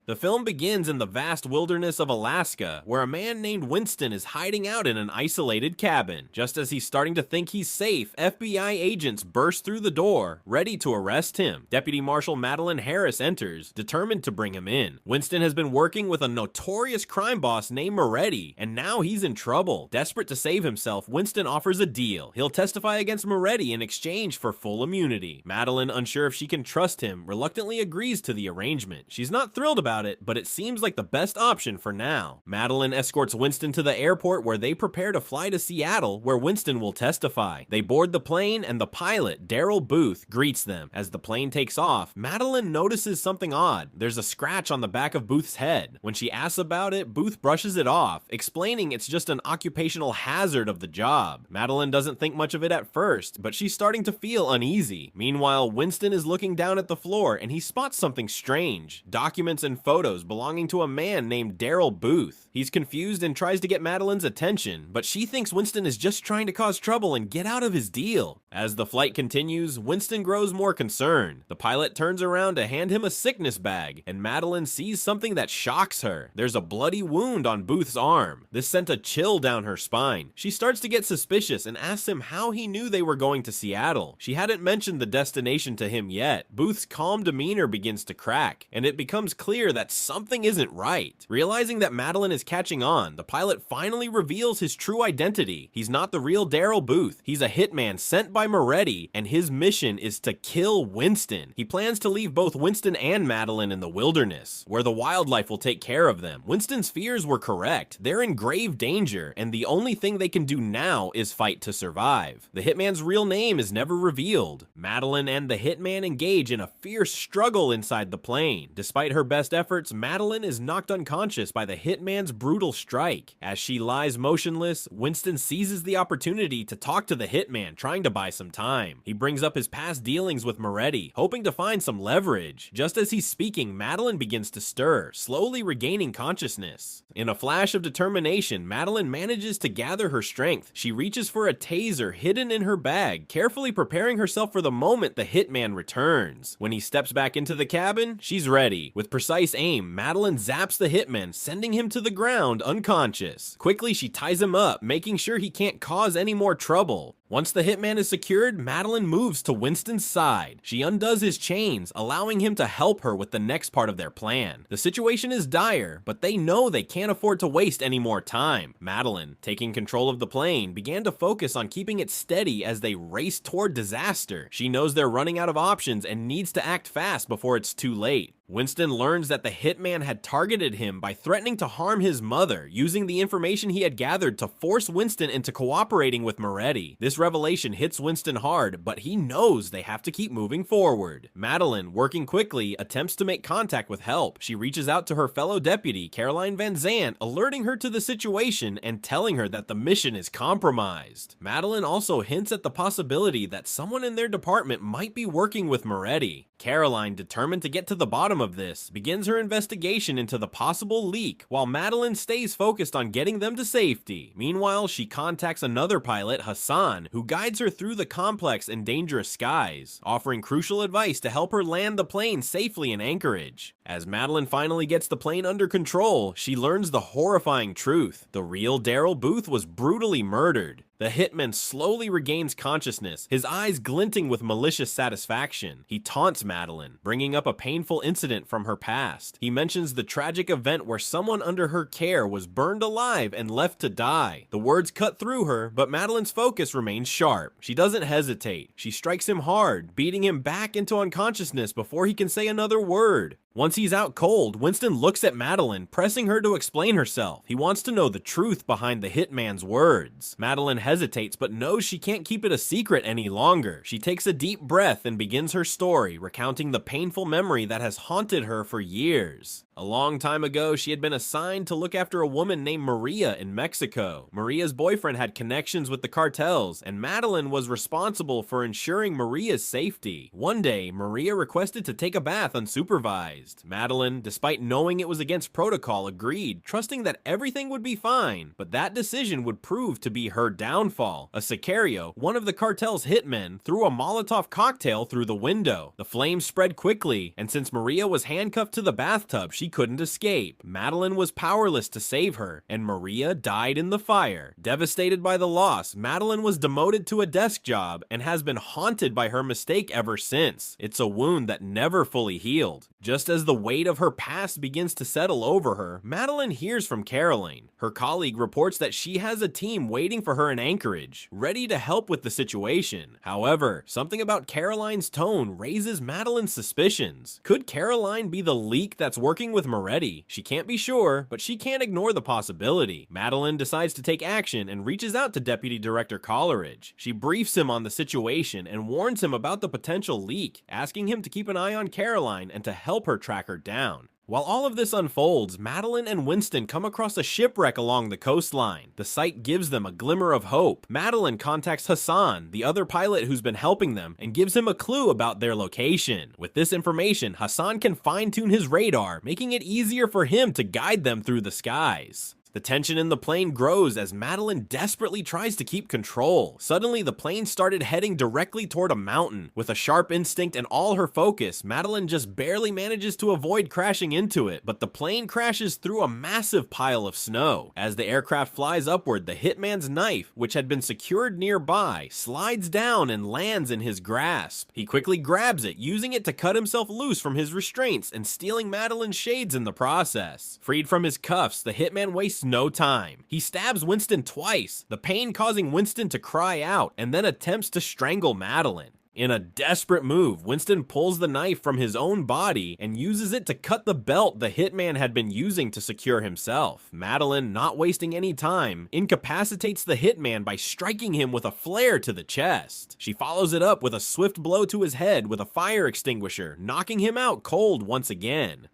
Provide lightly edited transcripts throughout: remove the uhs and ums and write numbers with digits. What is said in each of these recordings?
The film begins in the vast wilderness of Alaska, where a man named Winston is hiding out in an isolated cabin. Just as he's starting to think he's safe, FBI agents burst through the door, ready to arrest him. Deputy Marshal Madeline Harris enters, determined to bring him in. Winston has been working with a notorious crime boss named Moretti, and now he's in trouble. Desperate to save himself, Winston offers a deal. He'll testify against Moretti in exchange for full immunity. Madeline, unsure if she can trust him, reluctantly agrees to the arrangement. She's not thrilled about it, but it seems like the best option for now. Madeline escorts Winston to the airport where they prepare to fly to Seattle, where Winston will testify. They board the plane and the pilot, Daryl Booth, greets them. As the plane takes off, Madeline notices something odd. There's a scratch on the back of Booth's head. When she asks about it, Booth brushes it off, explaining it's just an occupational hazard of the job. Madeline doesn't think much of it at first, but she's starting to feel uneasy. Meanwhile, Winston is looking down at the floor and he spots something strange. Documents and photos belonging to a man named Daryl Booth. He's confused and tries to get Madeline's attention, but she thinks Winston is just trying to cause trouble and get out of his deal. As the flight continues, Winston grows more concerned. The pilot turns around to hand him a sickness bag, and Madeline sees something that shocks her. There's a bloody wound on Booth's arm. This sent a chill down her spine. She starts to get suspicious and asks him how he knew they were going to Seattle. She hadn't mentioned the destination to him yet. Booth's calm demeanor begins to crack, and it becomes clear that something isn't right. Realizing that Madeline is catching on, the pilot finally reveals his true identity. He's not the real Daryl Booth. He's a hitman sent by Moretti, and his mission is to kill Winston. He plans to leave both Winston and Madeline in the wilderness, where the wildlife will take care of them. Winston's fears were correct. They're in grave danger, and the only thing they can do now is fight to survive. The hitman's real name is never revealed. Madeline and the hitman engage in a fierce struggle inside the plane. Despite her best efforts, Madeline is knocked unconscious by the hitman's brutal strike. As she lies motionless, Winston seizes the opportunity to talk to the hitman, trying to buy some time. He brings up his past dealings with Moretti, hoping to find some leverage. Just as he's speaking, Madeline begins to stir, slowly regaining consciousness. In a flash of determination, Madeline manages to gather her strength. She reaches for a taser hidden in her bag, carefully preparing herself for the moment the hitman returns. When he steps back into the cabin, she's ready. With precise aim, Madeline zaps the hitman, sending him to the ground unconscious. Quickly, she ties him up, making sure he can't cause any more trouble. Once the hitman is secured, Madeline moves to Winston's side. She undoes his chains, allowing him to help her with the next part of their plan. The situation is dire, but they know they can't afford to waste any more time. Madeline, taking control of the plane, began to focus on keeping it steady as they race toward disaster. She knows they're running out of options and needs to act fast before it's too late. Winston learns that the hitman had targeted him by threatening to harm his mother, using the information he had gathered to force Winston into cooperating with Moretti. This revelation hits Winston hard, but he knows they have to keep moving forward. Madeline, working quickly, attempts to make contact with help. She reaches out to her fellow deputy, Caroline Van Zant, alerting her to the situation and telling her that the mission is compromised. Madeline also hints at the possibility that someone in their department might be working with Moretti. Caroline, determined to get to the bottom of this, begins her investigation into the possible leak, while Madeline stays focused on getting them to safety. Meanwhile, she contacts another pilot, Hassan, who guides her through the complex and dangerous skies, offering crucial advice to help her land the plane safely in Anchorage. As Madeline finally gets the plane under control, she learns the horrifying truth. The real Daryl Booth was brutally murdered. The hitman slowly regains consciousness, his eyes glinting with malicious satisfaction. He taunts Madeline, bringing up a painful incident from her past. He mentions the tragic event where someone under her care was burned alive and left to die. The words cut through her, but Madeline's focus remains sharp. She doesn't hesitate. She strikes him hard, beating him back into unconsciousness before he can say another word. Once he's out cold, Winston looks at Madeline, pressing her to explain herself. He wants to know the truth behind the hitman's words. Madeline hesitates, but knows she can't keep it a secret any longer. She takes a deep breath and begins her story, recounting the painful memory that has haunted her for years. A long time ago, she had been assigned to look after a woman named Maria in Mexico. Maria's boyfriend had connections with the cartels, and Madeline was responsible for ensuring Maria's safety. One day, Maria requested to take a bath unsupervised. surprised. Madeline, despite knowing it was against protocol, agreed, trusting that everything would be fine, but that decision would prove to be her downfall. A Sicario, one of the cartel's hitmen, threw a Molotov cocktail through the window. The flames spread quickly, and since Maria was handcuffed to the bathtub, she couldn't escape. Madeline was powerless to save her, and Maria died in the fire. Devastated by the loss, Madeline was demoted to a desk job and has been haunted by her mistake ever since. It's a wound that never fully healed. Just as the weight of her past begins to settle over her, Madeline hears from Caroline. Her colleague reports that she has a team waiting for her in Anchorage, ready to help with the situation. However, something about Caroline's tone raises Madeline's suspicions. Could Caroline be the leak that's working with Moretti? She can't be sure, but she can't ignore the possibility. Madeline decides to take action and reaches out to Deputy Director Coleridge. She briefs him on the situation and warns him about the potential leak, asking him to keep an eye on Caroline and to help her track her down. While all of this unfolds, Madeline and Winston come across a shipwreck along the coastline. The sight gives them a glimmer of hope. Madeline contacts Hassan, the other pilot who's been helping them, and gives him a clue about their location. With this information, Hassan can fine-tune his radar, making it easier for him to guide them through the skies. The tension in the plane grows as Madeline desperately tries to keep control. Suddenly, the plane started heading directly toward a mountain. With a sharp instinct and all her focus, Madeline just barely manages to avoid crashing into it, but the plane crashes through a massive pile of snow. As the aircraft flies upward, the hitman's knife, which had been secured nearby, slides down and lands in his grasp. He quickly grabs it, using it to cut himself loose from his restraints and stealing Madeline's shades in the process. Freed from his cuffs, the hitman wastes no time. He stabs Winston twice, the pain causing Winston to cry out, and then attempts to strangle Madeline. In a desperate move, Winston pulls the knife from his own body and uses it to cut the belt the hitman had been using to secure himself. Madeline, not wasting any time, incapacitates the hitman by striking him with a flare to the chest. She follows it up with a swift blow to his head with a fire extinguisher, knocking him out cold once again.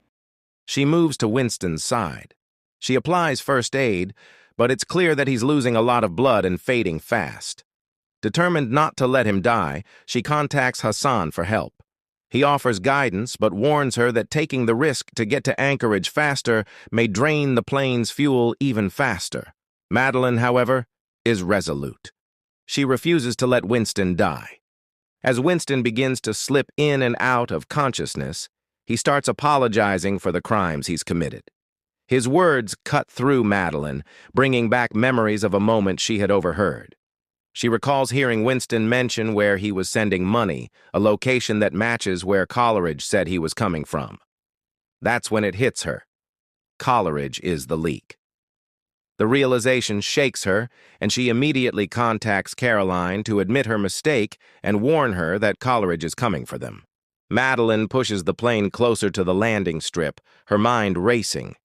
She moves to Winston's side. She applies first aid, but it's clear that he's losing a lot of blood and fading fast. Determined not to let him die, she contacts Hassan for help. He offers guidance, but warns her that taking the risk to get to Anchorage faster may drain the plane's fuel even faster. Madeline, however, is resolute. She refuses to let Winston die. As Winston begins to slip in and out of consciousness, he starts apologizing for the crimes he's committed. His words cut through Madeline, bringing back memories of a moment she had overheard. She recalls hearing Winston mention where he was sending money, a location that matches where Coleridge said he was coming from. That's when it hits her. Coleridge is the leak. The realization shakes her, and she immediately contacts Caroline to admit her mistake and warn her that Coleridge is coming for them. Madeline pushes the plane closer to the landing strip, her mind racing.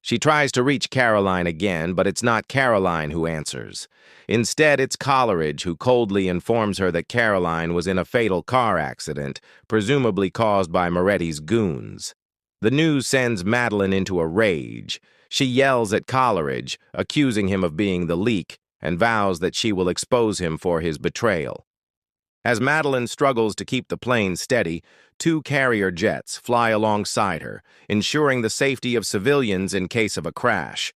She tries to reach Caroline again, but it's not Caroline who answers. Instead, it's Coleridge who coldly informs her that Caroline was in a fatal car accident, presumably caused by Moretti's goons. The news sends Madeline into a rage. She yells at Coleridge, accusing him of being the leak, and vows that she will expose him for his betrayal. As Madeline struggles to keep the plane steady, 2 carrier jets fly alongside her, ensuring the safety of civilians in case of a crash.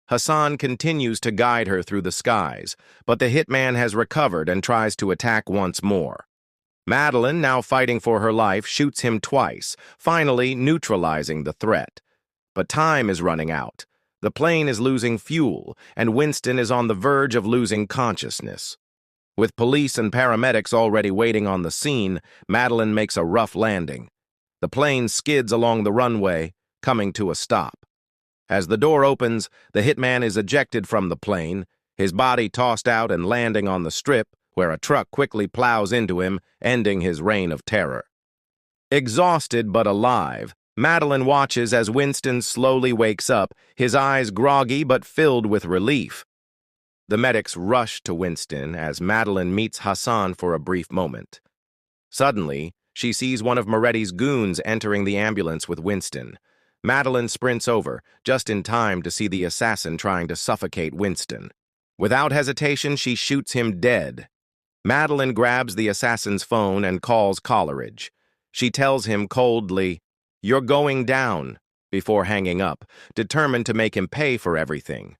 Hassan continues to guide her through the skies, but the hitman has recovered and tries to attack once more. Madeline, now fighting for her life, shoots him twice, finally neutralizing the threat. But time is running out. The plane is losing fuel, and Winston is on the verge of losing consciousness. With police and paramedics already waiting on the scene, Madeline makes a rough landing. The plane skids along the runway, coming to a stop. As the door opens, the hitman is ejected from the plane, his body tossed out and landing on the strip, where a truck quickly plows into him, ending his reign of terror. Exhausted but alive, Madeline watches as Winston slowly wakes up, his eyes groggy but filled with relief. The medics rush to Winston as Madeline meets Hassan for a brief moment. Suddenly, she sees one of Moretti's goons entering the ambulance with Winston. Madeline sprints over, just in time to see the assassin trying to suffocate Winston. Without hesitation, she shoots him dead. Madeline grabs the assassin's phone and calls Coleridge. She tells him coldly, "You're going down," before hanging up, determined to make him pay for everything.